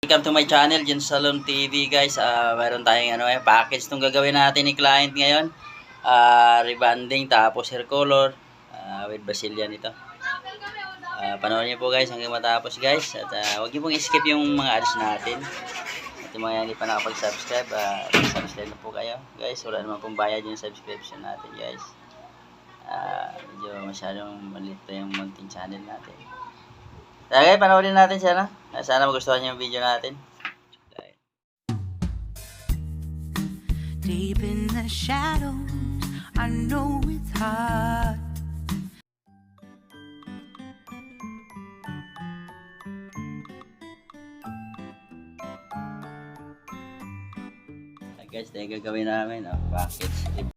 Welcome to my channel, Jen Salon TV guys. Mayroon tayong package itong gagawin natin ni client ngayon. Rebanding tapos hair color with Brazilian ito. Panoorin niyo po guys hanggang matapos guys. At huwag niyo pong skip yung mga ads natin. At yung mga hindi pa nakapag-subscribe, subscribe na po kayo guys. Wala naman pong bayad yung subscription natin guys. Medyo masyadong maliit pa yung munting channel natin. Okay, panoorin natin siya, no? Sana magustuhan niyo yung video natin. Deep in the shadows, I know it's hard. Guys, dahil gagawin namin, package